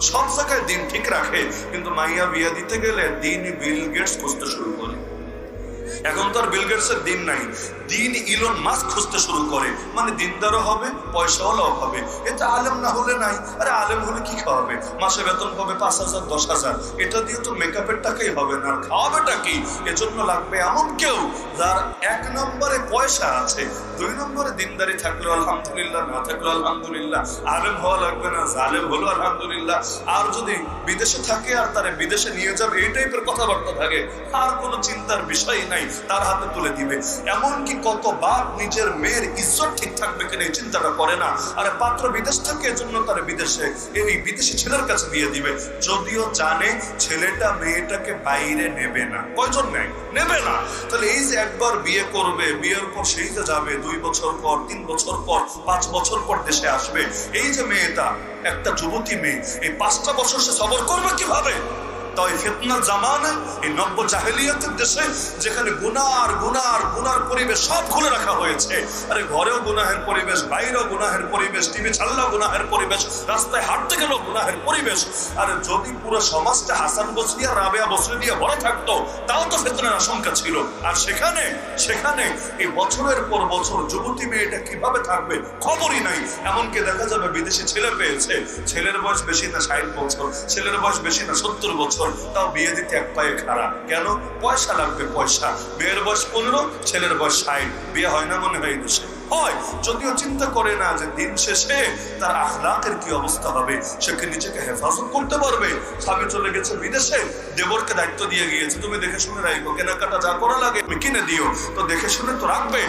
সব জায়গায় দিন ঠিক রাখে, কিন্তু মাইয়া বিয়া দিতে গেলে দিন বিল গেটস খুঁজতে শুরু করে। এখন তো আর বিল গেটসের দিন নাই, দিন ইলন মাস্ক খুঁজতে শুরু করে। মানে দিনদারও হবে, পয়সাওয়ালাও হবে। এটা আলেম না হলে নাই। আরে আলেম হলে কি খাওয়াবে? মাসে বেতন পাবে 5,000 10,000, এটা দিয়ে তো মেকআপের টাকাই হবে না, আর খাওয়াবেটা কি? এজন্য লাগবে এমন কেউ যার 1 নম্বরে পয়সা আছে, 2 নম্বরে দিনদারি থাকলেও আলহামদুলিল্লাহ, না থাকলেও আলহামদুলিল্লাহ। আলেম হওয়া লাগবে না, জালেম হলো আলহামদুলিল্লাহ। আর যদি বিদেশে থাকে আর তারে বিদেশে নিয়ে যাবে এই টাইপের কথাবার্তা থাকে, আর কোনো চিন্তার বিষয় নাই, তার হাতে তুলে দিবে। এমনকি কত বাপ নিজের মেয়ের ইজ্জত ঠিক থাকবে কিনা এই চিন্তাটা করে না। আরে পাত্র বিদেশ থাকে, এজন্য তার বিদেশে এই বিদেশি ছেলের কাছে বিয়ে দিবে, যদিও জানে ছেলেটা মেয়েটাকে বাইরে নেবে না। কয়জন নেবে না? তাহলে এই যে একবার বিয়ে করবে, বিয়ের পর সেই যে যাবে 2 বছর পর, 3 বছর পর, 5 বছর পর দেশে আসবে, এই যে মেয়েটা একটা যুবতী মেয়ে, এই 5টা বছর সে সবর করবে কিভাবে? তাই ফিতনার জামানা, এই নব্য জাহেলিয়াতের দেশে যেখানে গুনার পরিবেশ সব খুলে রাখা হয়েছে। আরে ঘরেও গুনাহের পরিবেশ, বাইরেও গুনাহের পরিবেশ, টিভি ছাড়লেও গুনাহের পরিবেশ, রাস্তায় হাঁটতে গেলেও গুনাহের পরিবেশ। আরে যদি পুরো সমাজটা হাসান বসরি আর রাবেয়া বসরি দিয়ে ভরা থাকতো, তাও তো ফিতনার আশঙ্কা ছিল। আর সেখানে এই বছরের পর বছর যুবতী মেয়েটা কিভাবে থাকবে খবরই নাই। এমনকি দেখা যাবে বিদেশি ছেলে পেয়েছে, ছেলের বয়স বেশি না 60 বছর, ছেলের বয়স বেশি না 70 বছর, তাও বিয়ে দিতে এক পায়ে খাড়া। কেন? পয়সা লাগবে, পয়সা। মেয়ের বয়স 15, ছেলের বয়স 60, বিয়ে হয় না মনে হয় দেশে? হয়, যদিও চিন্তা করে না যে দিন শেষে তার আখলাকের কি অবস্থা হবে, সে কি নিজেকে হেফাজত করতে পারবে? স্বামী চলে গেছে বিদেশে, দেবরকে দায়িত্ব দিয়ে গিয়েছে, তুমি দেখে শুনে রাখো, কেনাকাটা যা করা লাগে তুমি কিনে দিও। তো দেখে শুনে তো রাখবে,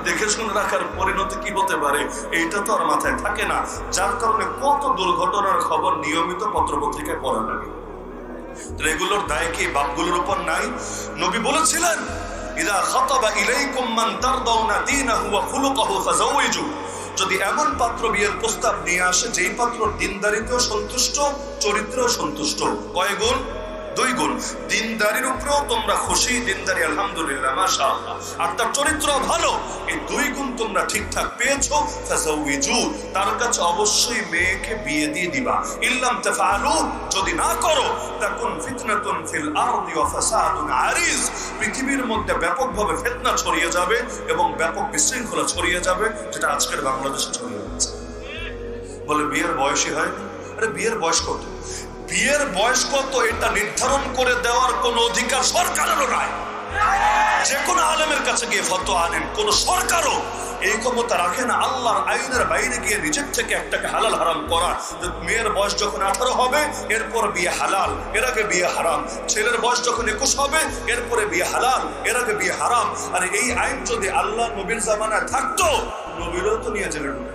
দেখে শুনে রাখার পরিণতি কি হতে পারে এইটা তো আর মাথায় থাকে না। যার কারণে কত দুর্ঘটনার খবর নিয়মিত পত্রপত্রিকায় পড়া লাগে। এগুলোর দায় কি বাপগুলোর উপর নাই? নবী বলেছিলেন, ইদা খাতাবা ইলাইকুম মান তারদাউনা দীনাহু ওয়া খুলুকাহু ফাযাওয়িজু। যদি এমন পাত্র বিয়ের প্রস্তাব নিয়ে আসে যেই পাত্র দিনদারিতেও সন্তুষ্ট, চরিত্রেও সন্তুষ্ট, কয় গুণ? 2 গুণ। দিনদারির উপরেও তোমরা খুশি, দিনদারি আলহামদুলিল্লাহ মাশাআল্লাহ, আর তার চরিত্র ভালো, এই 2 গুণ তোমরা ঠিকঠাক পেয়েছো, ফাযাওয়িজু, তার কাছে অবশ্যই মেয়েকে বিয়ে দিয়ে দিবা। ইল্লাম তাফআলু, যদি না করো, তাকুন ফিতনাতুন ফিল আরদি ওয়া ফাসাদুন আরিজ, পৃথিবীর মধ্যে ব্যাপকভাবে ফিতনা ছড়িয়ে যাবে এবং ব্যাপক বিশৃঙ্খলা ছড়িয়ে যাবে, যেটা আজকের বাংলাদেশে ছড়িয়ে যাচ্ছে। বলে বিয়ের বয়সই হয়নি। আরে বিয়ের বয়স কত? বিয়ের বয়স কত এটা নির্ধারণ করে দেওয়ার কোন অধিকার সরকারেরও নাই। যে কোনো আলেমের কাছে গিয়ে ফতোয়া আনেন, কোন সরকারও এই ক্ষমতা রাখে না আল্লাহর আইনের বাইরে গিয়ে নিজের থেকে একটাকে হালাল হারাম করা। মেয়ের বয়স যখন 18 হবে এরপর বিয়ে হালাল, এর আগে বিয়ে হারাম। ছেলের বয়স যখন 21 হবে এরপরে বিয়ে হালাল, এর আগে বিয়ে হারাম। আর এই আইন যদি আল্লাহ নবীর জামানায় থাকতো, নবীরও তো নিয়ে জেলে ঢুকে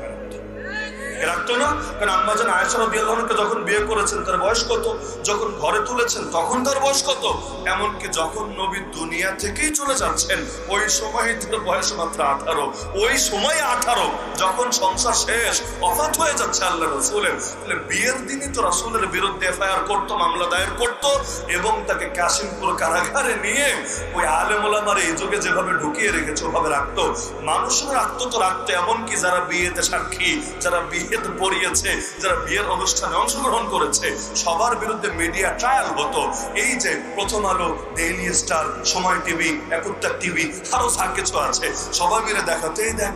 রাখতো না। কারণ আম্মা জান আয়েশা রাদিয়াল্লাহু আনহা যখন বিয়ে করেছেন তার বয়স কত? যখন ঘরে তুলেছেন তখন তার বয়স কত? এমনকি যখন নবী দুনিয়া থেকেই চলে যাচ্ছেন ওই সময় তার বয়স মাত্র 18। ওই সময় 18, যখন সংসার শেষ, ওফাত হয়ে যাচ্ছে আল্লাহ রাসূলের। তাহলে বিয়ের দিনই তো রাসূলের বিরুদ্ধে এফআইআর করতো, মামলা দায়ের করতো এবং তাকে কাশিমপুর কারাগারে নিয়ে ওই আলেম ওলামার এই যুগে যেভাবে ঢুকিয়ে রেখেছে ওভাবে রাখতো। মানুষের রাখতো তো রাখতো, এমনকি যারা বিয়েতে সাক্ষী, যারা বিয়েতে পড়িয়েছে, যারা বিয়ের অনুষ্ঠানে অংশগ্রহণ করেছে, সবার বিরুদ্ধে মিডিয়া ট্রায়াল হতো। এই যে প্রথম আলো, ডেইলি স্টার, সময় টিভি, একুত্তর টিভি, আরো যা কিছু আছে, সবাই মিলে দেখাতে, এই দেখ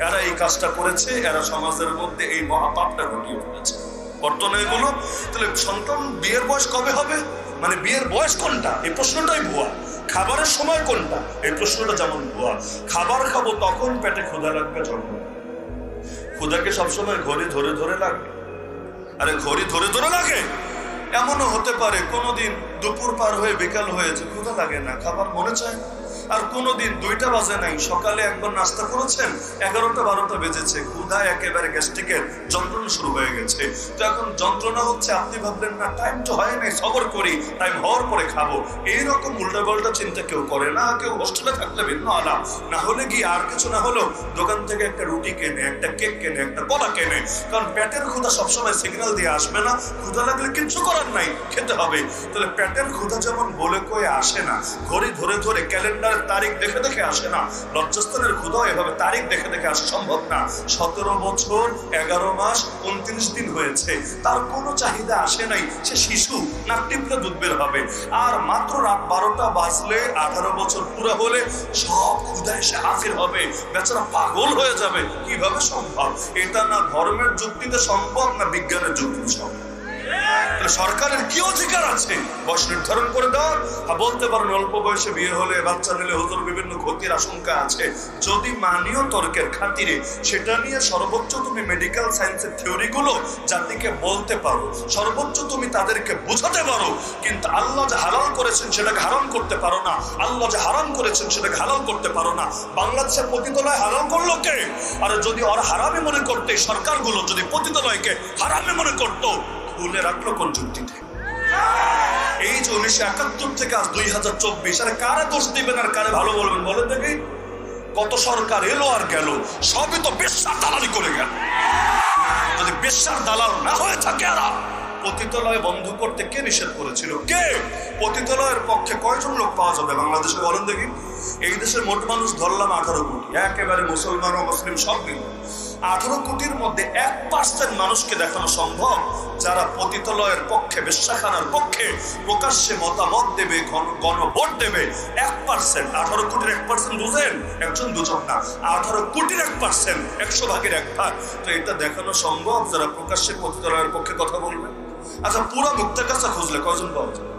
এরা এই কাজটা করেছে, এরা সমাজের মধ্যে এই মহাপাপটা ঘটিয়ে ফেলেছে। করতো না এগুলো? তাহলে সন্তান বিয়ের বয়স কবে হবে? মানে বিয়ের বয়স কোনটা এই প্রশ্নটাই ভুয়া। খাবারের সময় কোনটা এই প্রশ্নটা যেমন ভুয়া। খাবার খাবো তখন পেটে ক্ষুধা লাগবে যখন। ক্ষুধাকে সবসময় ঘড়ি ধরে ধরে লাগে? আরে ঘড়ি ধরে ধরে লাগে? এমনও হতে পারে কোনোদিন দুপুর পার হয়ে বিকাল হয়েছে, ক্ষুধা লাগে না, খাবার মনে চায়। আর কোনোদিন 2টা বাজে নাই, সকালে একবার নাস্তা করেছেন, 11টা 12টা বেজেছে, ক্ষুধা একেবারে গ্যাস্ট্রিকের যন্ত্রণা শুরু হয়ে গেছে। তো এখন যন্ত্রণা হচ্ছে, আপনি ভাবলেন না টাইম তো হয় নাই, সবর করি, টাইম হওয়ার পরে খাবো। এইরকম উল্টাপাল্টা চিন্তা কেউ করে না। কেউ হোস্টেলে থাকলে ভিন্ন আলাপ, না হলে গিয়ে আর কিছু না হলো দোকান থেকে একটা রুটি কেনে, একটা কেক কেনে, একটা কলা কেনে। কারণ পেটের ক্ষুধা সবসময় সিগন্যাল দিয়ে আসবে না, ক্ষুধা লাগলে কিচ্ছু করার নাই, খেতে হবে। তাহলে পেটের ক্ষুধা যেমন বলে কয়ে আসে না, ঘড়ি ধরে ধরে ক্যালেন্ডার ইফতারের তারিখ দেখে দেখে আসে না, লজ্জাস্থানের ক্ষুধা এভাবে তারিখ দেখে দেখে আসা সম্ভব না। 17 বছর 11 মাস 29 দিন হয়েছে, তার কোনো চাহিদা আসে নাই, সে শিশু, নাক টিপলে দুধ বের হবে। আর মাত্র রাত 12টা বাজলে 18 বছর পুরো হলে সব ক্ষুধা এসে হাজির হবে, বেচারা পাগল হয়ে যাবে। কিভাবে সম্ভব? এটা না ধর্মের যুক্তিতে সম্ভব, না বিজ্ঞানের যুক্তিতে সম্ভব। সরকারের কি অধিকার আছে বয়স নির্ধারণ করে দেওয়ার? বলতে পারেন অল্প বয়সে বিয়ে হলে, বাচ্চা নিলে হুজুর বিভিন্ন ক্ষতির আশঙ্কা আছে। যদি মানীয় তর্কের খাতিরে সেটা নিয়ে সর্বোচ্চ তুমি মেডিকেল সায়েন্সের থিওরি গুলো জাতিকে বলতে পারো, সর্বোচ্চ তুমি তাদেরকে বুঝাতে পারো, কিন্তু আল্লাহ যে হালাল করেছেন সেটাকে হারাম করতে পারো না, আল্লাহ যে হারাম করেছেন সেটাকে হালাল করতে পারো না। বাংলাদেশের পতিতালয় হালাল করলো কে? আর যদি ওর হারামে মনে করতে, সরকারগুলো যদি পতিতালয়কে হারামে মনে করতো, খুলে রাখলো কোন যুক্তিতে? এই যে 1971 থেকে আজ 2024, আরে কারে দোষ দিবেন আর কারে ভালো বলবেন বলেন দেখি? কত সরকার এলো আর গেল, সবই তো বেশ্যার দালালি করে গেল। যদি বেশ্যার দালাল না হয়ে থাকে, আর পতিতালয় বন্ধ করতে কে নিষেধ করেছিল? কে? পতিতালয়ের পক্ষে কয়জন লোক পাওয়া যাবে বাংলাদেশে বলেন দেখি? এই দেশের মোট মানুষ ধরলাম 18 কোটি, একেবারে মুসলমান ও মুসলিম সব মিলে 18 কোটির মধ্যে 1% মানুষকে দেখানো সম্ভব যারা পতিতালয়ের পক্ষে, বেশ্যাখানার পক্ষে প্রকাশ্যে মতামত দেবে, গণভোট দেবে? 1%। 18 কোটির 1% বুঝেন? একজন দুজন না, 18 কোটির 1%, 100 ভাগের 1 ভাগ। তো এটা দেখানো সম্ভব যারা প্রকাশ্যে পতিতালয়ের পক্ষে কথা বলবে? আচ্ছা, পুরো মুক্তাগাছা খুঁজলে কয়জন পাওয়া যাবে?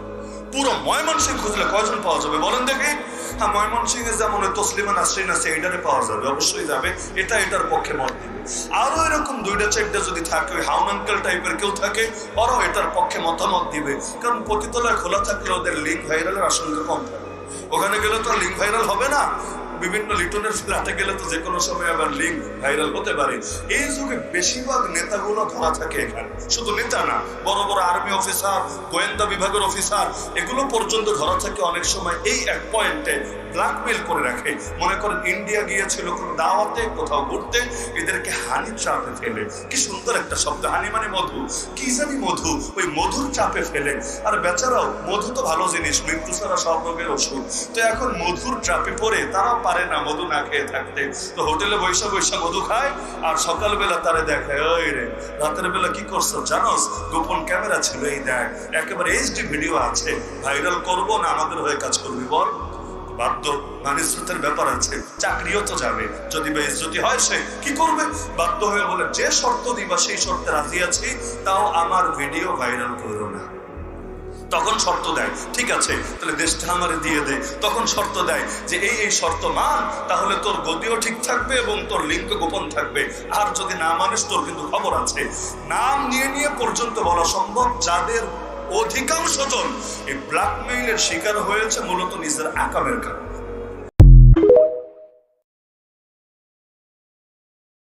পুরো ময়মনসিংহ খুঁজলে কয়জন পাওয়া যাবে বলেন দেখি? হ্যাঁ, ময়মনসিংহে যেমন তসলিমা নাসরিন আছে, এইটারে পাওয়া যাবে, অবশ্যই যাবে, এটার পক্ষে মত দিবে। আরো এরকম 2-4টা যদি থাকে, ওই হাউন আঙ্কেল টাইপের কেউ থাকে, ওরাও এটার পক্ষে মতামত দিবে। কারণ পতিতালয় খোলা থাকলে ওদের লিঙ্ক ভাইরালের আশঙ্কা কম থাকে। ওখানে গেলে তো লিঙ্ক ভাইরাল হবে না, বিভিন্ন লিটনের ফ্ল্যাটে গেলে তো যে কোনো সময় আবার লিঙ্ক ভাইরাল হতে পারে। এই যুগে বেশিরভাগ নেতাগুলো ধরা থাকে এখানে, শুধু নেতা না, বড় বড় আর্মি অফিসার, গোয়েন্দা বিভাগের অফিসার, এগুলো পর্যন্ত ধরা থাকে অনেক সময় এই এক পয়েন্টে ব্ল্যাকমেল করে রাখে। মনে করেন ইন্ডিয়া গিয়েছিল কোন দাওয়াতে, কোথাও ঘুরতে, এদেরকে হানি চাপে ফেলে। কি সুন্দর একটা শব্দ, হানি মানে মধু, কি জানি মধু, ওই মধুর চাপে ফেলে। আর বেচারাও, মধু তো ভালো জিনিস, মৃত্যু ছাড়া সব রোগের ওষুধ। তো এখন মধুর চাপে পড়ে তারাও পারে না মধু না খেয়ে থাকতে, তো হোটেলে বৈশা বৈশা মধু খায়। আর সকালবেলা তারে দেখায়, ওই রে রাতের বেলা কি করছো জানোস, গোপন ক্যামেরা ছিল, এই দেখ, একেবারে HD ভিডিও আছে, ভাইরাল করবো না আমাদের হয়ে কাজ করবি বল? বাধ্য, মানিস্রতের ব্যাপার আছে, চাকরিও তো যাবে, যদি বেইজ্জতি হয় সে কি করবে? বাধ্য হয়ে বলে, যে শর্ত দিবা সেই শর্তে রাজি আছি, তাও আমার ভিডিও ভাইরাল করো না। তখন শর্ত দেয়, ঠিক আছে তাহলে দেশটা আমারে দিয়ে দে। তখন শর্ত দেয় যে এই শর্ত মান, তাহলে তোর গতিও ঠিক থাকবে এবং তোর লিঙ্ক গোপন থাকবে। আর যদি না মানিস, তোর কিন্তু খবর আছে। নাম নিয়ে নিয়ে পর্যন্ত বলা সম্ভব যাদের অধিকাংশ জন এই ব্ল্যাকমেইলের শিকার হয়েছে মূলত নিজের আকামের কারণে।